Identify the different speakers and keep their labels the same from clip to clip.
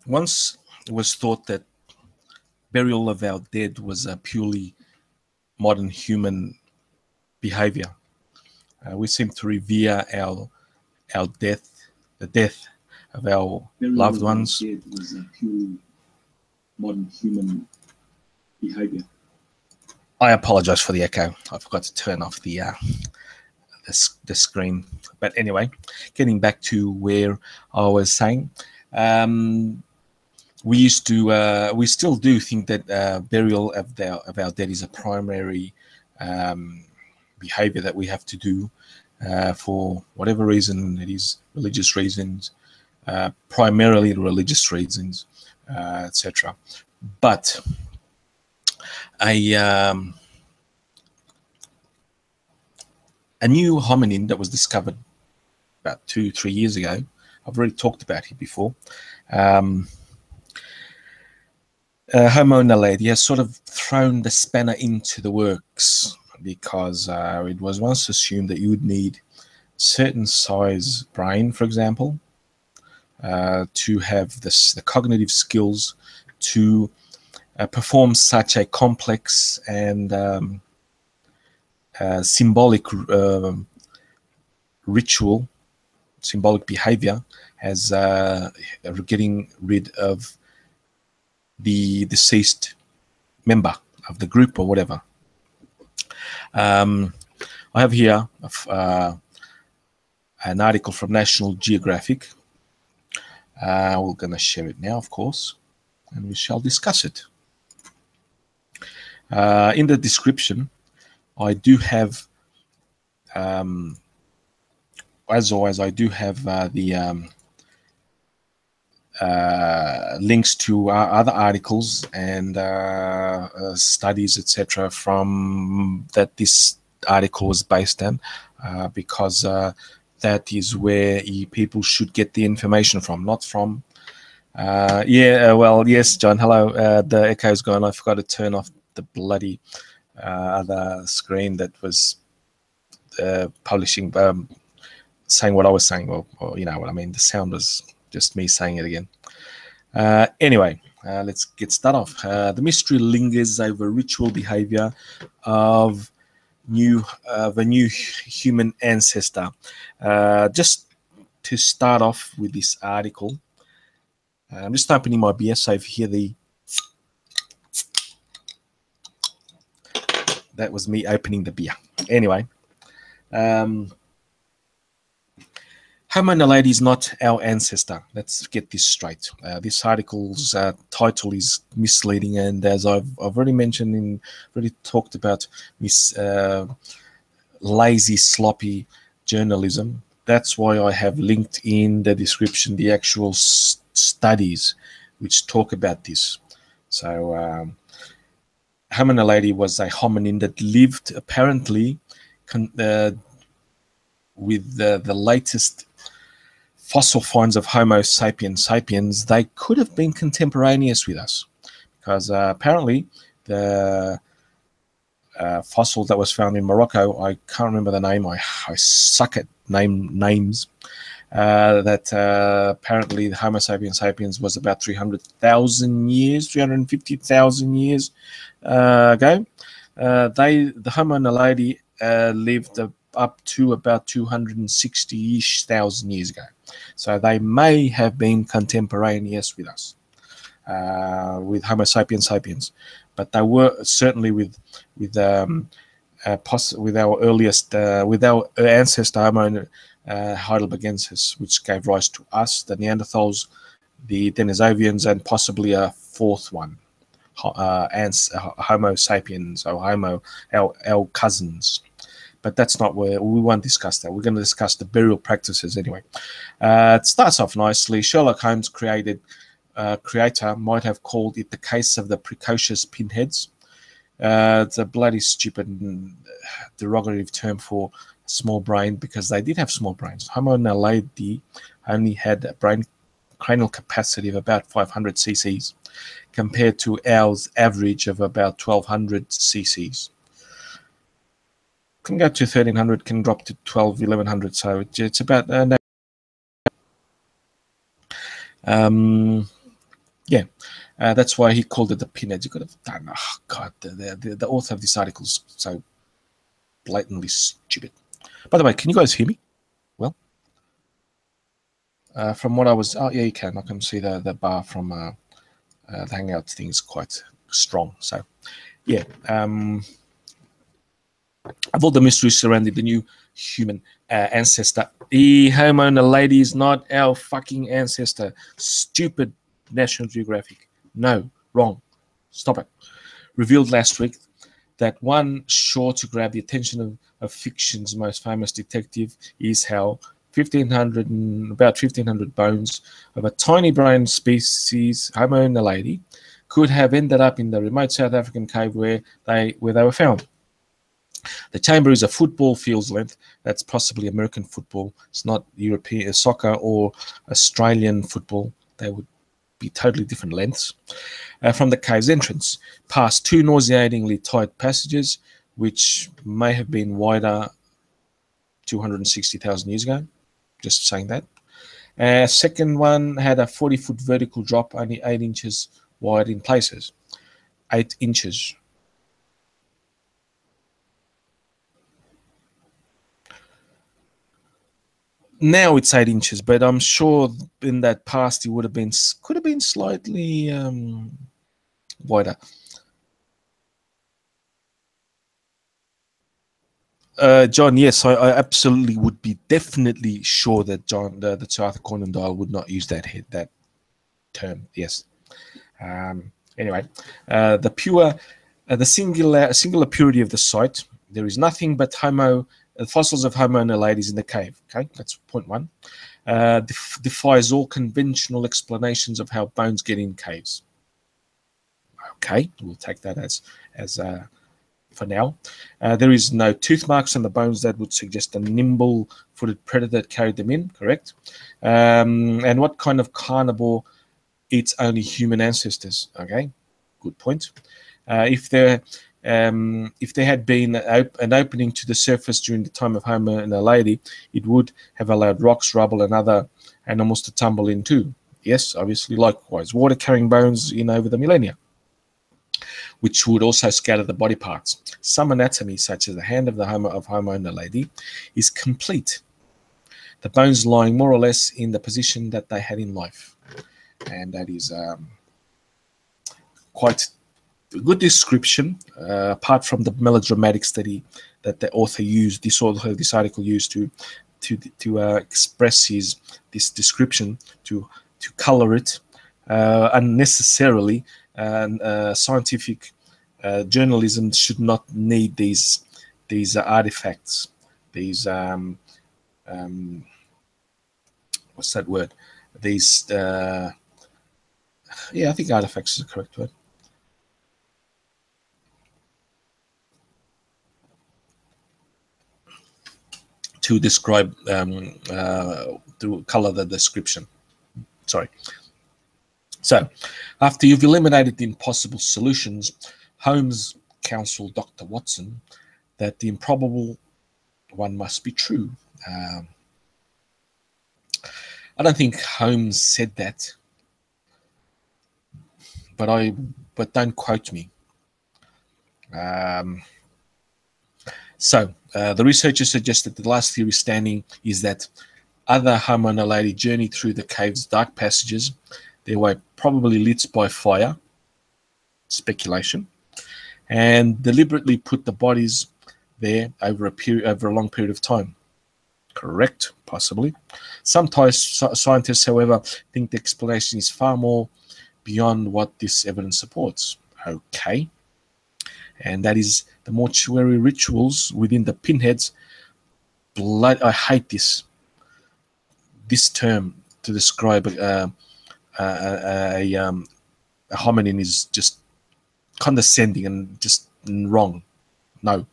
Speaker 1: Once it was thought that burial of our dead was a purely modern human behavior. We seem to revere our death, the death of our loved ones.
Speaker 2: Dead was a purely modern human behavior.
Speaker 1: I apologize for the echo. I forgot to turn off the screen. But anyway, getting back to where I was saying, we still do think that burial of our dead is a primary behavior that we have to do for whatever reason it is, religious reasons, primarily religious reasons, etc. But a new hominin that was discovered about 2-3 years ago. I've already talked about it before. Homo Naledi has sort of thrown the spanner into the works, because it was once assumed that you would need certain size brain, for example, to have the cognitive skills to perform such a complex and symbolic ritual, symbolic behavior, as getting rid of the deceased member of the group or whatever. I have here an article from National Geographic. We're going to share it now, of course, and we shall discuss it. In the description, I do have, as always, I do have the links to other articles and studies, etc., from that this article was based on, because that is where people should get the information from, not from. Well, yes, John. Hello. The echo's gone. I forgot to turn off the bloody other screen that was publishing, saying what I was saying. Well, you know what I mean. The sound was just me saying it again. Anyway, let's get started off. The mystery lingers over ritual behavior of a new human ancestor. Just to start off with this article, I'm just opening my beer, so if you hear that was me opening the beer. Anyway, Homo Naledi is not our ancestor. Let's get this straight. This article's title is misleading, and as I've already mentioned, already talked about this lazy, sloppy journalism. That's why I have linked in the description the actual studies which talk about this. So Homo Naledi was a hominin that lived apparently with the latest fossil finds of Homo sapiens. They could have been contemporaneous with us, because apparently the fossil that was found in Morocco, I can't remember the name, I suck at names, that apparently the Homo sapiens was about 350,000 years ago. The Homo Naledi lived up to about 260-ish thousand years ago. So they may have been contemporaneous with us, with Homo sapiens, but they were certainly with our ancestor Homo heidelbergensis, which gave rise to us, the Neanderthals, the Denisovians, and possibly a fourth one, Homo sapiens, or our cousins. But that's not where we won't discuss that. We're going to discuss the burial practices anyway. It starts off nicely. Sherlock Holmes creator might have called it the case of the precocious pinheads. It's a bloody stupid derogative term for small brain, because they did have small brains. Homo Naledi only had a cranial capacity of about 500 cc's, compared to ours average of about 1200 cc's. Can go to 1300, can drop to 1100, so it's about Yeah, that's why he called it the pinhead. You could have done. Oh God, the author of this article is so blatantly stupid. By the way, can you guys hear me? Well, from what I was, oh yeah, you can. I can see the bar from the Hangout thing is quite strong. So yeah, of all the mysteries surrounding the new human ancestor, Homo Naledi is not our fucking ancestor. Stupid National Geographic. No, wrong. Stop it. Revealed last week that one sure to grab the attention of fiction's most famous detective is how about 1,500 bones of a tiny brain species, Homo naledi, could have ended up in the remote South African cave where they were found. The chamber is a football field's length. That's possibly American football. It's not European soccer or Australian football. They would be totally different lengths. From the cave's entrance, past two nauseatingly tight passages, which may have been wider 260,000 years ago. Just saying that. Second one had a 40-foot vertical drop, only 8 inches wide in places. 8 inches. Now it's 8 inches, but I'm sure in that past it could have been slightly wider. John, yes, I absolutely would be definitely sure that John, the Arthur Conan Doyle would not use that term. Yes. Anyway, the singular purity of the site. There is nothing but fossils of Homo naledi in the cave. Okay, that's point one. Defies all conventional explanations of how bones get in caves. Okay, we'll take that as for now. There is no tooth marks on the bones that would suggest a nimble-footed predator that carried them in. Correct. And what kind of carnivore eats only human ancestors? Okay, good point. If there had been an opening to the surface during the time of Homo naledi, it would have allowed rocks, rubble, and other animals to tumble in too. Yes, obviously, likewise. Water-carrying bones in over the millennia, which would also scatter the body parts. Some anatomy, such as the hand of Homo naledi, is complete. The bones lying more or less in the position that they had in life. And that is quite a good description, apart from the melodramatic study that the author used, this article used to express this description, to color it unnecessarily. And scientific journalism should not need these artifacts, these what's that word? These yeah, I think artifacts is the correct word. To describe, to color the description. Sorry. So, after you've eliminated the impossible solutions, Holmes counseled Dr. Watson that the improbable one must be true. I don't think Holmes said that, but don't quote me. So the researchers suggested the last theory standing is that other Homo naledi journeyed through the cave's dark passages. They were probably lit by fire, speculation, and deliberately put the bodies there over a long period of time. Correct, possibly. Some scientists, however, think the explanation is far more beyond what this evidence supports. Okay. And that is the mortuary rituals within the pinheads. I hate this term to describe a hominin is just condescending and just wrong. No.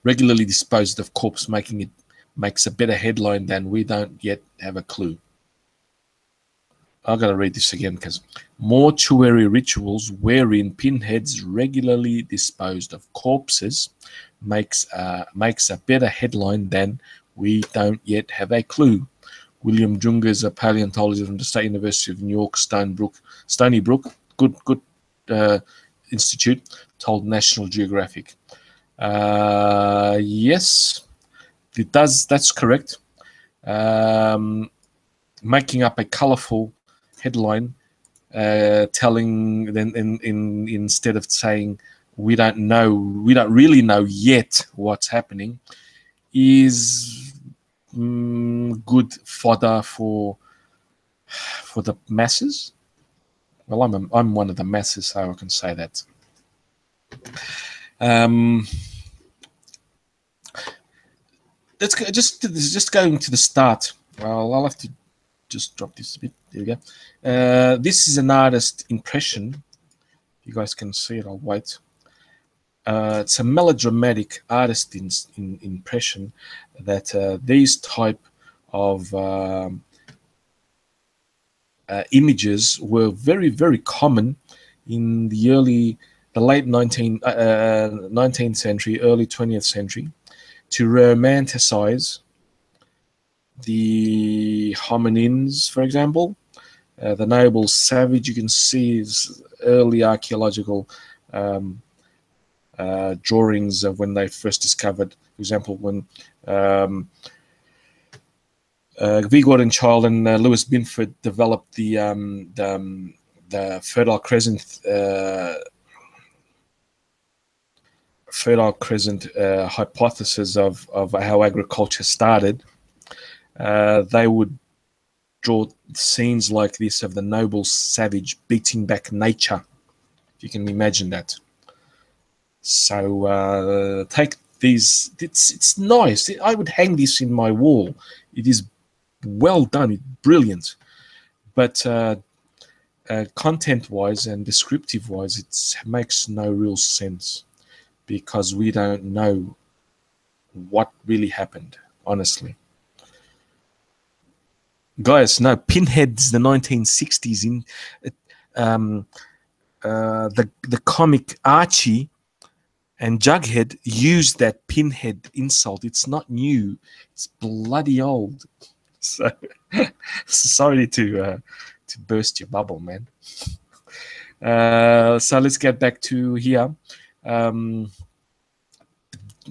Speaker 1: Regularly disposed of corpse makes a better headline than we don't yet have a clue. I've got to read this again because mortuary rituals wherein pinheads regularly disposed of corpses makes a better headline than we don't yet have a clue. William Junger is a paleontologist from the State University of New York, Stony Brook, good institute, told National Geographic. Yes, that's correct. Making up a colorful headline, telling then instead of saying we don't really know yet what's happening, is good fodder for the masses. Well, I'm one of the masses, so I can say that. Let's go, just going to the start. Well, I'll have to just drop this a bit. There we go. This is an artist impression. You guys can see it. I'll wait. It's a melodramatic artist impression that these type of images were very, very common in the late 19th century, early 20th century, to romanticize the hominins, for example. The noble savage, you can see his early archaeological drawings of when they first discovered, for example, when Vigord Child and Lewis Binford developed the Fertile Crescent hypothesis of how agriculture started. They would draw scenes like this of the noble savage beating back nature, if you can imagine that. So take these. It's nice. I would hang this in my wall. It is well done. It's brilliant. But content-wise and descriptive-wise, it makes no real sense because we don't know what really happened, honestly. Guys, no, Pinhead's the 1960s. In the comic Archie and Jughead used that Pinhead insult. It's not new. It's bloody old. So sorry to burst your bubble, man. So let's get back to here.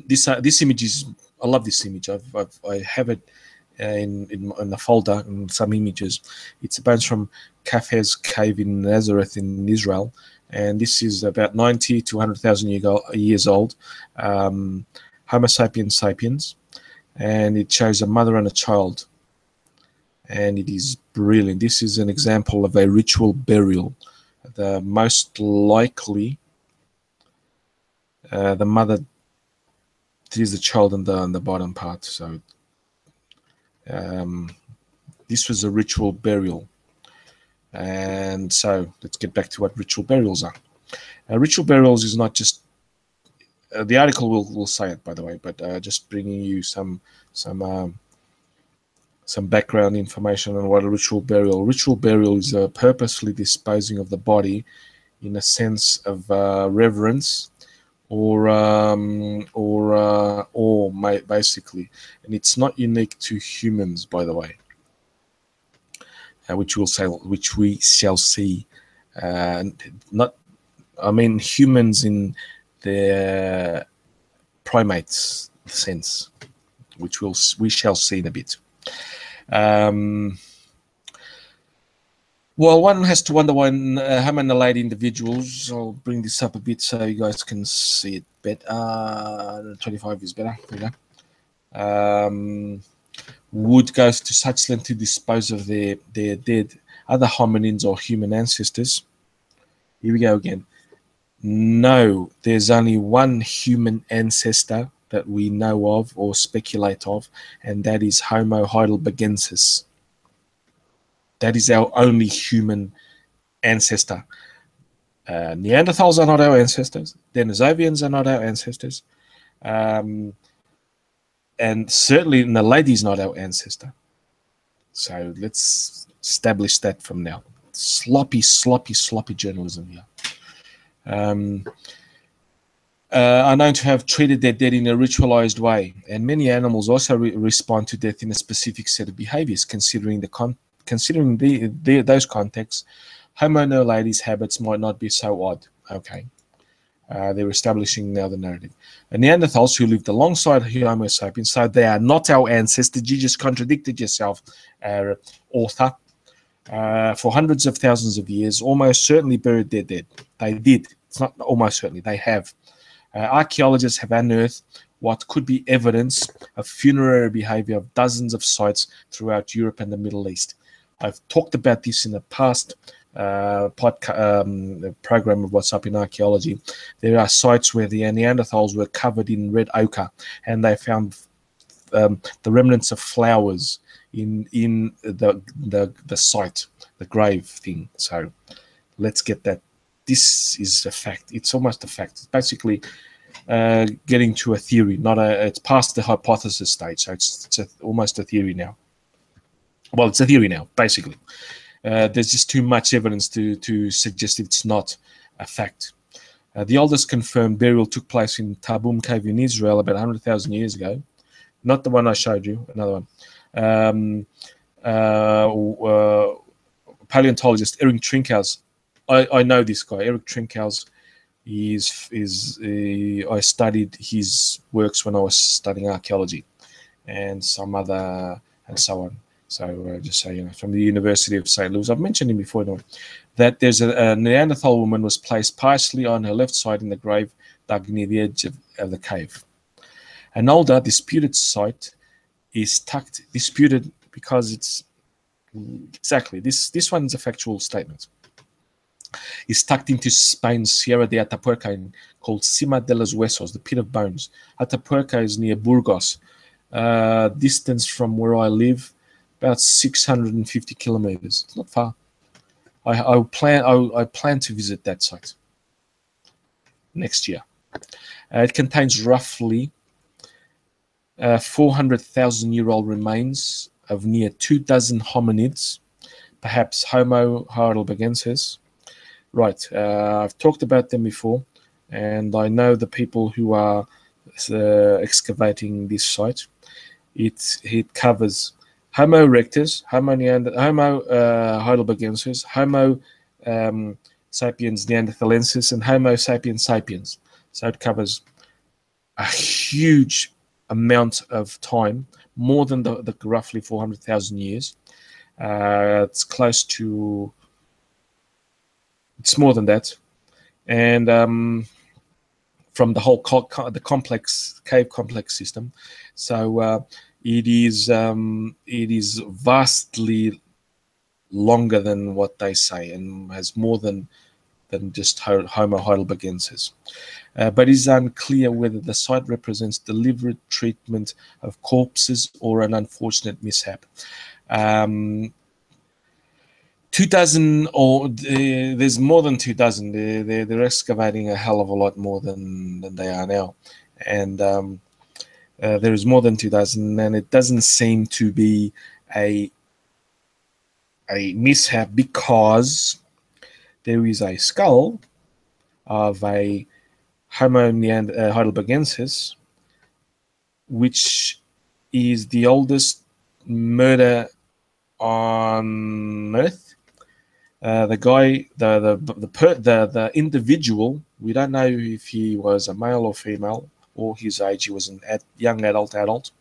Speaker 1: This image is. I love this image. I have it in the folder and some images. It's a bunch from Kafez cave in Nazareth in Israel, and this is about 90 to 100,000 years old. Homo sapiens, and it shows a mother and a child, and it is brilliant. This is an example of a ritual burial. The most likely, the mother. This is the child on the bottom part. So this was a ritual burial. And so let's get back to what ritual burials are. Ritual burials is not just the article will say it, by the way, but just bringing you some background information on what a ritual burial. Ritual burial is purposefully disposing of the body in a sense of reverence or basically, and it's not unique to humans, by the way, which we shall see. Not, I mean, humans in the primates sense, which we shall see in a bit. Well, one has to wonder why Homo Naledi individuals, I'll bring this up a bit so you guys can see it better. 25 is better. There you go. Would go to such length to dispose of their dead other hominins or human ancestors. Here we go again. No, there's only one human ancestor that we know of or speculate of, and that is Homo heidelbergensis. That is our only human ancestor. Neanderthals are not our ancestors. Denisovians are not our ancestors. And certainly Naledi is not our ancestor. So let's establish that from now. Sloppy journalism here. are known to have treated their dead in a ritualized way, and many animals also respond to death in a specific set of behaviors. Considering those contexts, Homo Naledi's habits might not be so odd. Okay, they're establishing now the narrative. And Neanderthals who lived alongside Homo sapiens, so they are not our ancestors. You just contradicted yourself, author. For hundreds of thousands of years, almost certainly buried their dead. They did. It's not almost certainly. They have. Archaeologists have unearthed what could be evidence of funerary behavior of dozens of sites throughout Europe and the Middle East. I've talked about this in the past program of What's Up in Archaeology. There are sites where the Neanderthals were covered in red ochre, and they found the remnants of flowers in the site, the grave thing. So let's get that. This is a fact. It's almost a fact. It's basically getting to a theory, not a. It's past the hypothesis stage, so it's almost a theory now. Well, it's a theory now, basically. There's just too much evidence to suggest it's not a fact. The oldest confirmed burial took place in Tabum Cave in Israel about 100,000 years ago. Not the one I showed you, another one. Paleontologist Eric Trinkhaus. I know this guy, Eric Trinkhaus. I studied his works when I was studying archaeology, and some other and so on. So just so you know, from the University of St. Louis, I've mentioned him before, that there's a Neanderthal woman was placed partially on her left side in the grave dug near the edge of the cave. An older disputed site is disputed because it's exactly this one's a factual statement. Is tucked into Spain's Sierra de Atapuerca, called Cima de los Huesos, the pit of bones. Atapuerca is near Burgos, distance from where I live, about 650 kilometers. It's not far. I plan to visit that site next year. It contains roughly 400,000-year-old remains of near 24 hominids, perhaps Homo heidelbergensis. Right, I've talked about them before, and I know the people who are excavating this site. It covers Homo erectus, Homo heidelbergensis, Homo sapiens neanderthalensis, and Homo sapiens sapiens. So it covers a huge amount of time, more than the roughly 400,000 years. It's close to. It's more than that, and from the whole cave complex system. So it is vastly longer than what they say, and has more than just Homo heidelbergensis. But it is unclear whether the site represents deliberate treatment of corpses or an unfortunate mishap. 2,000, or there's more than 2,000. They're excavating a hell of a lot more than they are now, and there is more than 2,000, and it doesn't seem to be a mishap, because there is a skull of a Homo heidelbergensis, which is the oldest murder on Earth. The guy, the individual, we don't know if he was a male or female or his age. He was a young adult,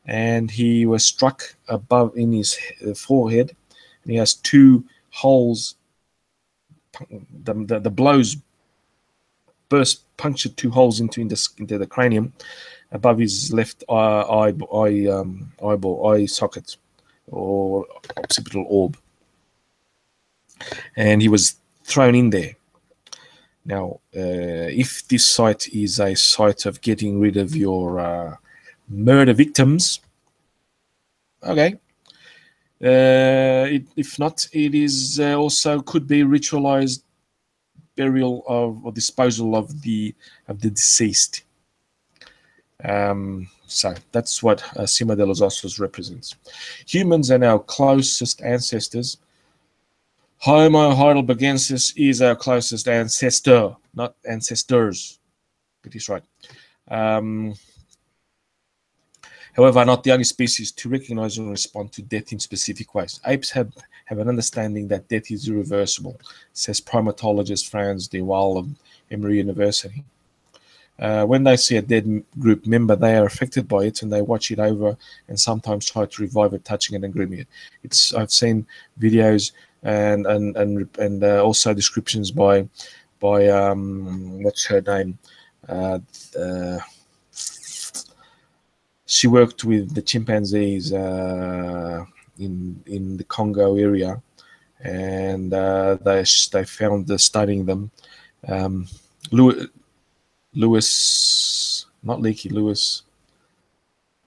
Speaker 1: and he was struck above in his forehead, and he has 2 holes. The blows punctured 2 holes into the cranium above his left eye socket or occipital orb. And he was thrown in there. Now, if this site is a site of getting rid of your murder victims, okay. If not, it is also could be ritualized burial of or disposal of the deceased. So that's what Cima de los Huesos represents. Humans are our closest ancestors. Homo heidelbergensis is our closest ancestor, not ancestors. But he's right. However, not the only species to recognize and respond to death in specific ways. Apes have an understanding that death is irreversible, says primatologist Franz de Waal of Emory University. When they see a dead group member, they are affected by it, and they watch it over and sometimes try to revive it, touching it and grooming it. I've seen videos and also descriptions by what's her name? She worked with the chimpanzees in the Congo area, and they found studying them. Lewis, not Leakey, Lewis.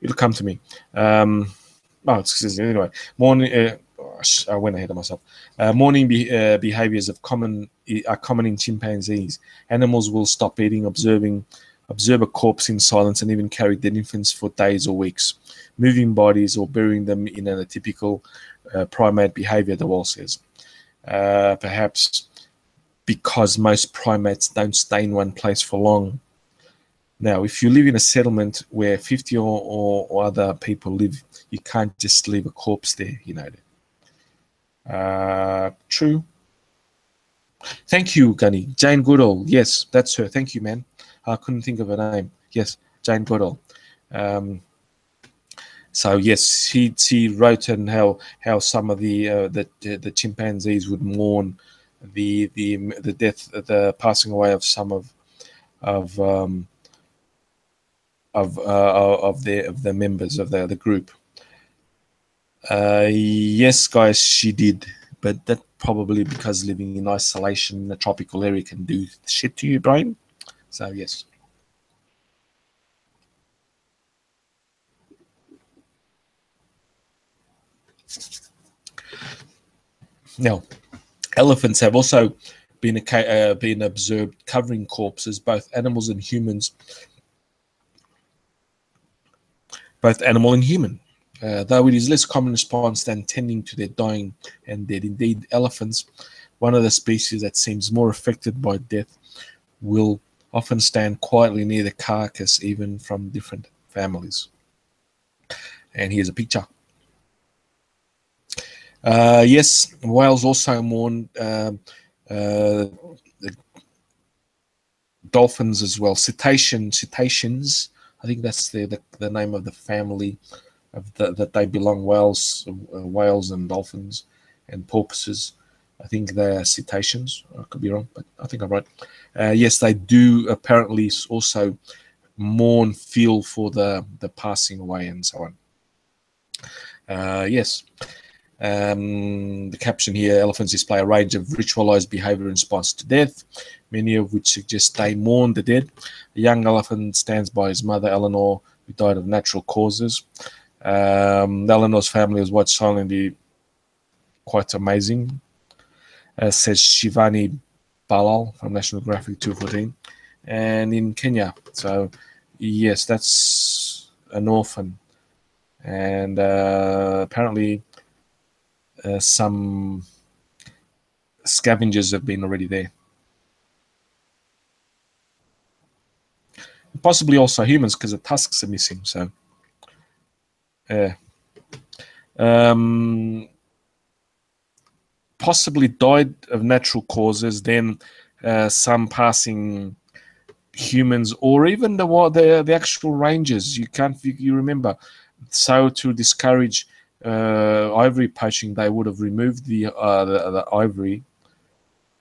Speaker 1: It'll come to me. Anyway, morning. I went ahead of myself. Morning behaviors are common in chimpanzees. Animals will stop eating, observe a corpse in silence, and even carry dead infants for days or weeks, moving bodies or burying them in a typical primate behavior, the Wall says. Perhaps because most primates don't stay in one place for long. Now, if you live in a settlement where 50 or other people live, you can't just leave a corpse there, you know. True. Thank you, Gunny. Jane Goodall. Yes, that's her. Thank you, man. I couldn't think of her name. Yes, Jane Goodall. So yes, she wrote on how some of the chimpanzees would mourn the death, the passing away of some of the members of the group. Yes, guys, she did, but that probably because living in isolation in a tropical area can do shit to your brain. So yes. Now, elephants have also been observed covering corpses, both animals and humans, both animal and human. Though it is less common response than tending to their dying and dead. Indeed, elephants, one of the species that seems more affected by death, will often stand quietly near the carcass, even from different families. And here's a picture. Yes, whales also mourn dolphins as well. Cetaceans. I think that's the name of the family that they belong. Whales and dolphins and porpoises. I think they're cetaceans. I could be wrong, but I think I'm right. Yes, they do apparently also mourn, feel for the passing away and so on. Yes. The caption here, elephants display a range of ritualized behavior in response to death, many of which suggest they mourn the dead. A young elephant stands by his mother, Eleanor, who died of natural causes. Eleanor's family was watched silently, quite amazing, says Shivani Balal from National Geographic 214. And in Kenya, so yes, that's an orphan. And apparently some scavengers have been already there. Possibly also humans, because the tusks are missing. So, possibly died of natural causes. Then some passing humans, or even the actual rangers. You remember. So to discourage ivory poaching, they would have removed the ivory,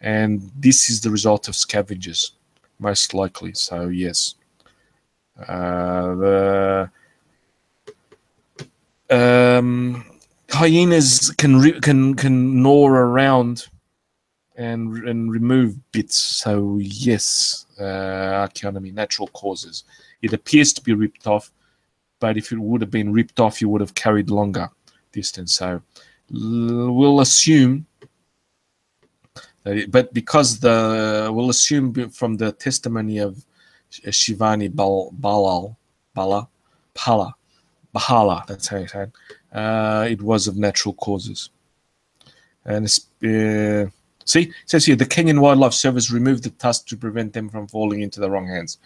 Speaker 1: and this is the result of scavengers, most likely. So yes, the hyenas can gnaw around and remove bits. So yes, archaeonomy, natural causes. It appears to be ripped off, but if it would have been ripped off, you would have carried longer distance. So we'll assume that but because we'll assume from the testimony of Shivani Bahala, that's how you say it, it was of natural causes. And see, it says here, the Kenyan Wildlife Service removed the tusk to prevent them from falling into the wrong hands.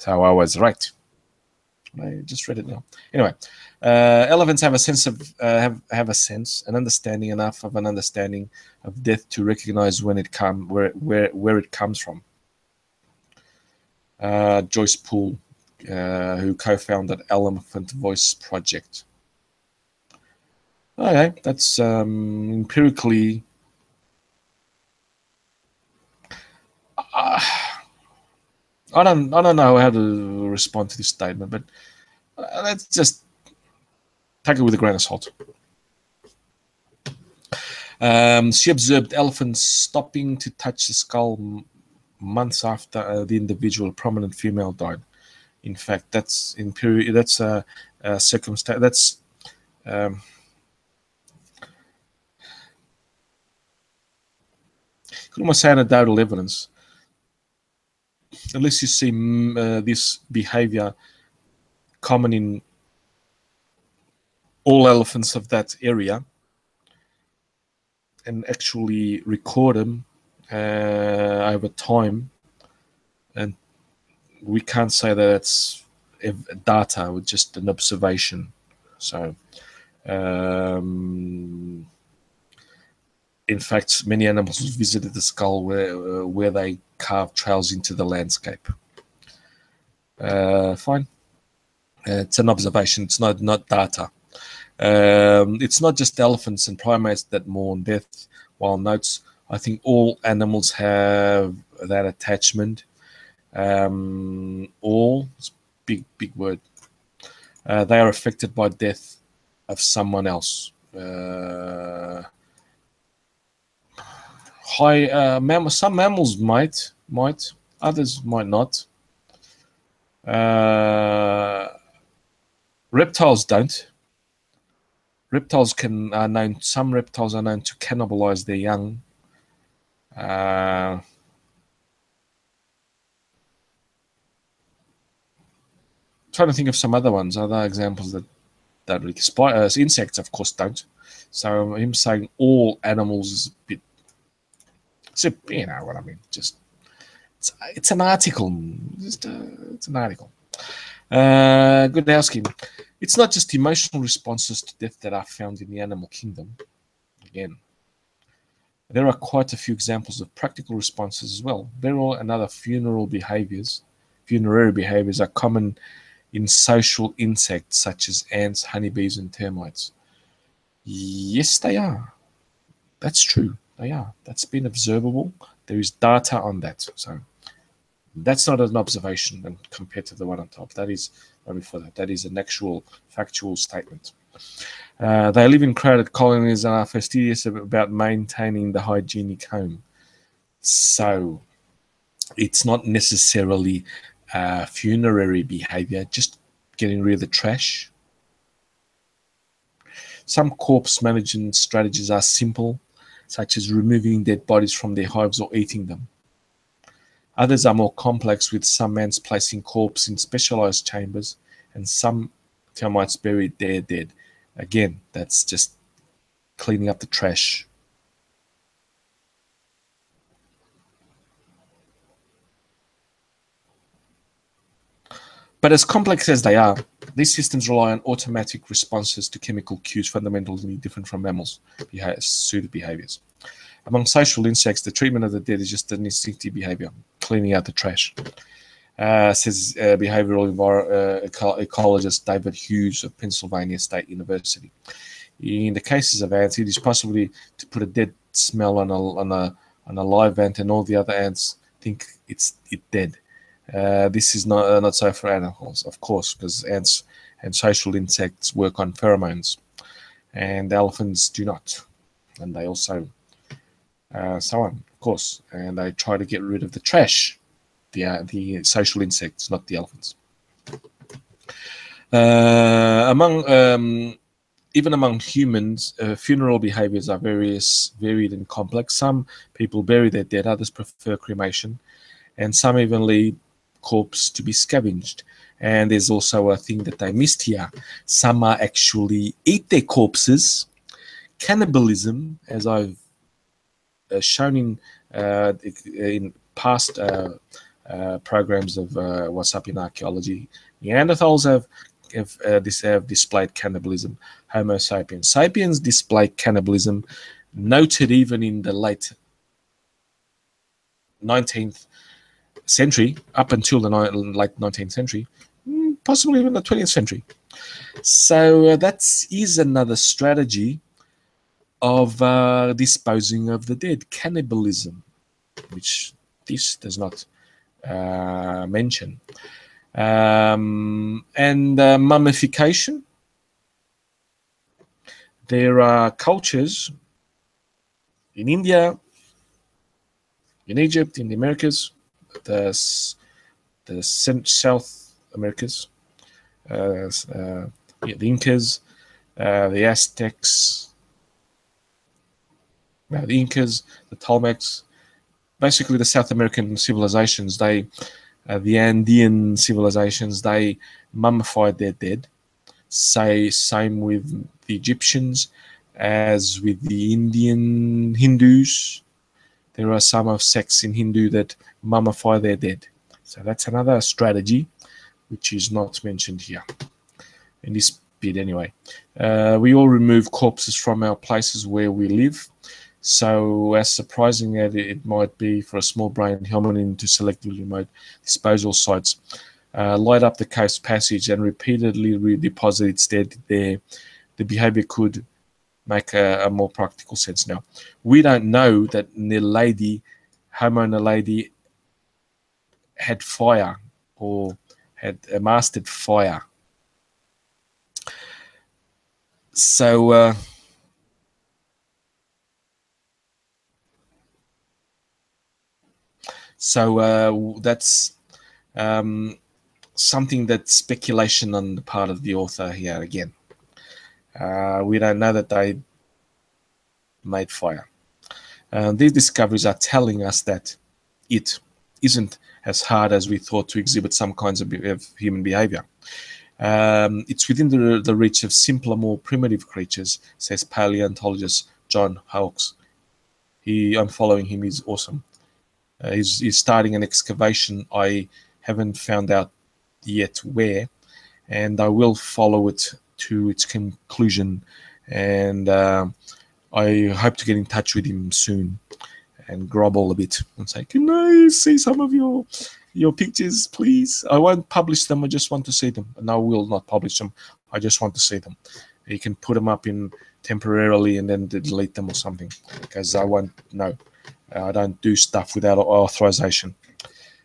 Speaker 1: So I was right. I just read it now. Anyway, elephants have a sense of have a sense, an understanding, enough of an understanding of death to recognize when it where it comes from. Joyce Poole, who co-founded Elephant Voice Project. Okay, that's empirically. I don't know how to respond to this statement, but let's just take it with a grain of salt. She observed elephants stopping to touch the skull months after the individual prominent female died. In fact, that's that's a circumstance. That's could almost say anecdotal evidence. Unless you see this behavior common in all elephants of that area and actually record them over time, and we can't say that it's data or just an observation. So in fact, many animals visited the skull where they carved trails into the landscape. Fine. It's an observation. It's not data. It's not just elephants and primates that mourn death. While notes, I think all animals have that attachment. All, big word. They are affected by death of someone else. Some mammals might, others might not. Reptiles don't. Some reptiles are known to cannibalize their young. Trying to think of some other examples that really insects, of course, don't. So him saying all animals is a bit. You know what I mean? Just it's an article. It's an article. Good housekeeping. It's not just emotional responses to death that are found in the animal kingdom. Again, there are quite a few examples of practical responses as well. Burial and other funerary behaviors are common in social insects such as ants, honeybees, and termites. Yes, they are. That's true. They are. That's been observable. There is data on that. So that's not an observation compared to the one on top. That is, that is an actual factual statement. They live in crowded colonies and are fastidious about maintaining the hygienic home. So it's not necessarily funerary behavior, just getting rid of the trash. Some corpse management strategies are simple, such as removing dead bodies from their hives or eating them. Others are more complex, with some ants placing corpses in specialized chambers and some termites buried their dead. Again, that's just cleaning up the trash. But as complex as they are, these systems rely on automatic responses to chemical cues fundamentally different from mammals' suited behaviors. Among social insects, the treatment of the dead is just an instinctive behavior, cleaning out the trash, says behavioral ecologist David Hughes of Pennsylvania State University. In the cases of ants, it is possible to put a dead smell on a live ant, and all the other ants think it's dead. This is not so for animals, of course, because ants and social insects work on pheromones, and elephants do not, and they also so on, of course, and they try to get rid of the trash, the social insects, not the elephants. Even among humans, funeral behaviors are varied and complex. Some people bury their dead, others prefer cremation, and some even leave corpse to be scavenged. And there's also a thing that they missed here. Some are actually eat their corpses. Cannibalism, as I've shown in past programs of what's up in archaeology. Neanderthals have displayed cannibalism. Homo sapiens. Sapiens displayed cannibalism, noted even in the late 19th century, up until the late 19th century, possibly even the 20th century. So that is another strategy of disposing of the dead, cannibalism, which this does not mention. And mummification. There are cultures in India, in Egypt, in the Americas, the South Americas, the Incas, the Aztecs, the Incas, the Tolmecs, basically the South American civilizations, the Andean civilizations, they mummified their dead. Same with the Egyptians, as with the Indian Hindus. There are some of sects in Hindu that mummify their dead. So that's another strategy which is not mentioned here in this bit anyway. We all remove corpses from our places where we live. So as surprising as it might be for a small-brained hominin to selectively remote disposal sites, light up the coast passage and repeatedly redeposit its dead there, the behaviour could make a more practical sense. Now, we don't know that Naledi, Homo Naledi, had fire or had mastered fire. So that's something that's speculation on the part of the author here again. We don't know that they made fire. These discoveries are telling us that it isn't as hard as we thought to exhibit some kinds of human behavior. It's within the reach of simpler, more primitive creatures, says paleontologist John Hawkes. I'm following him, he's awesome. He's starting an excavation. I haven't found out yet where, and I will follow it to its conclusion, and I hope to get in touch with him soon and grovel a bit and say, can I see some of your pictures, please? I won't publish them, I just want to see them. And I will not publish them, I just want to see them. You can put them up in temporarily and then delete them or something, because I won't know. I don't do stuff without authorization.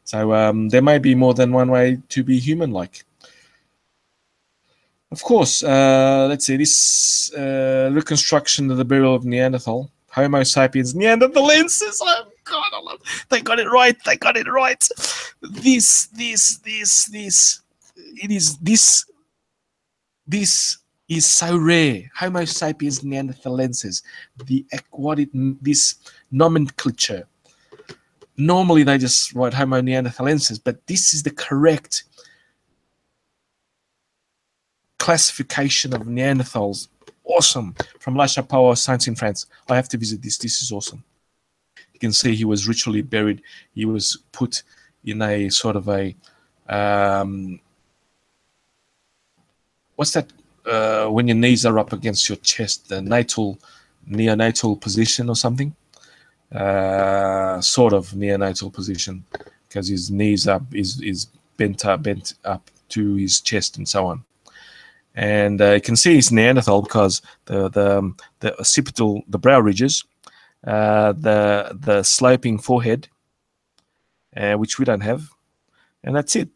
Speaker 1: So there may be more than one way to be human-like. Of course, let's see, this reconstruction of the burial of Neanderthal, Homo Sapiens, Neanderthalensis. Oh God, I love it. They got it right. They got it right. This is so rare. Homo Sapiens Neanderthalensis. This nomenclature. Normally they just write Homo Neanderthalensis, but this is the correct classification of Neanderthals. Awesome. From La Chapelle, Science in France. I have to visit this. This is awesome. You can see he was ritually buried. He was put in a sort of a what's that when your knees are up against your chest, the neonatal position or something. Sort of neonatal position, because his knees is bent up to his chest and so on. And you can see he's Neanderthal because the occipital, the brow ridges, the sloping forehead, which we don't have, and that's it.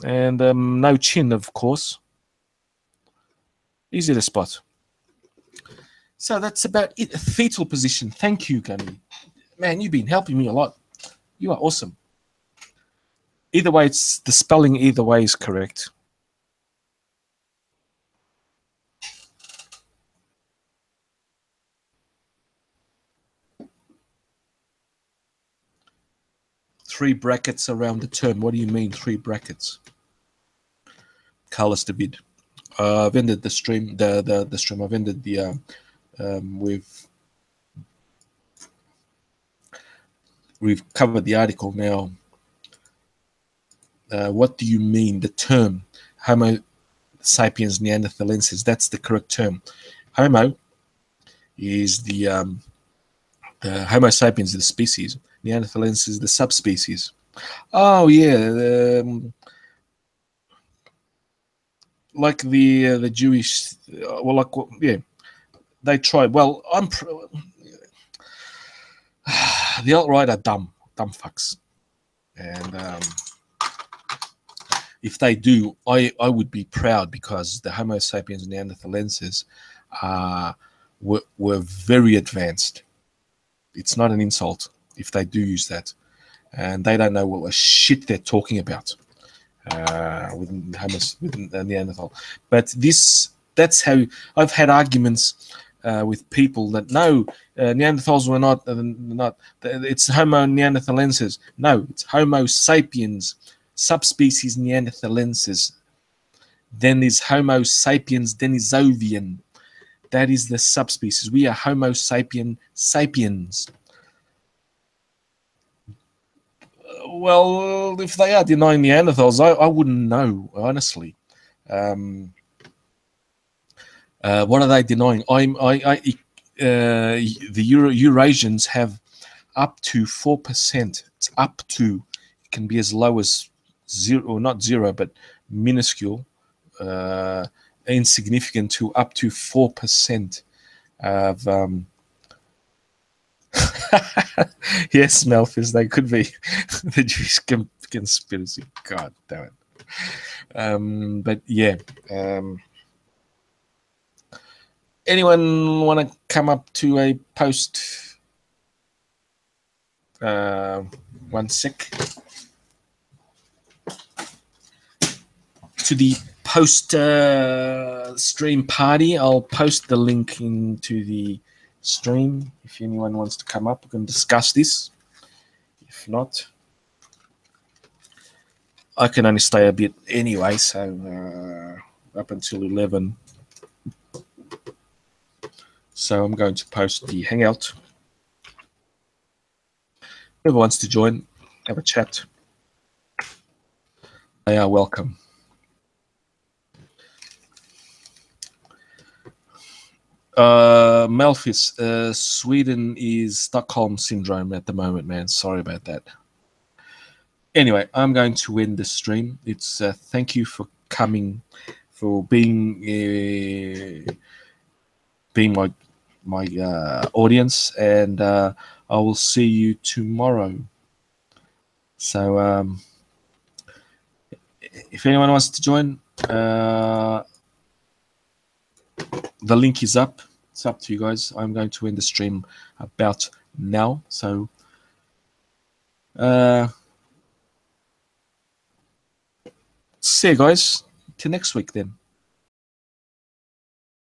Speaker 1: And no chin, of course. Easy to spot. So that's about it. Fetal position. Thank you, Gummy. Man, you've been helping me a lot. You are awesome. Either way, it's the spelling. Either way is correct. Three brackets around the term. What do you mean, three brackets? Carlos David. I've ended the stream. The stream. I've ended the. We've covered the article now. what do you mean? The term Homo sapiens neanderthalensis, that's the correct term. Homo is the Homo sapiens is the species, Neanderthalensis is the subspecies. Oh yeah, like the Jewish, well, like, yeah, they tried. Well, the alt-right are dumb fucks, and if they do, I would be proud, because the Homo sapiens neanderthalensis were very advanced. It's not an insult if they do use that, and they don't know what the shit they're talking about with Neanderthal. But that's how I've had arguments with people that no, Neanderthals were not. It's Homo neanderthalensis. No, it's Homo sapiens, subspecies neanderthalensis. Then is Homo sapiens denisovian. That is the subspecies. We are Homo sapiens. Well, if they are denying Neanderthals, I wouldn't know, honestly. What are they denying? The Eurasians have up to 4%. It's up to. It can be as low as zero, or not zero, but minuscule, insignificant, to up to 4% of. Yes, Malthus, they could be the Jewish conspiracy. God damn it. But yeah. Anyone want to come up to a post? One sec. To the post stream party. I'll post the link into the stream. If anyone wants to come up, we can discuss this. If not, I can only stay a bit anyway, so up until 11. So I'm going to post the hangout. Whoever wants to join, have a chat, they are welcome. Malthus, Sweden is Stockholm syndrome at the moment, man. Sorry about that. Anyway, I'm going to end the stream. It's thank you for coming, for being my audience, and I will see you tomorrow. So if anyone wants to join, the link is up. It's up to you guys. I'm going to end the stream about now. So see you guys till next week then.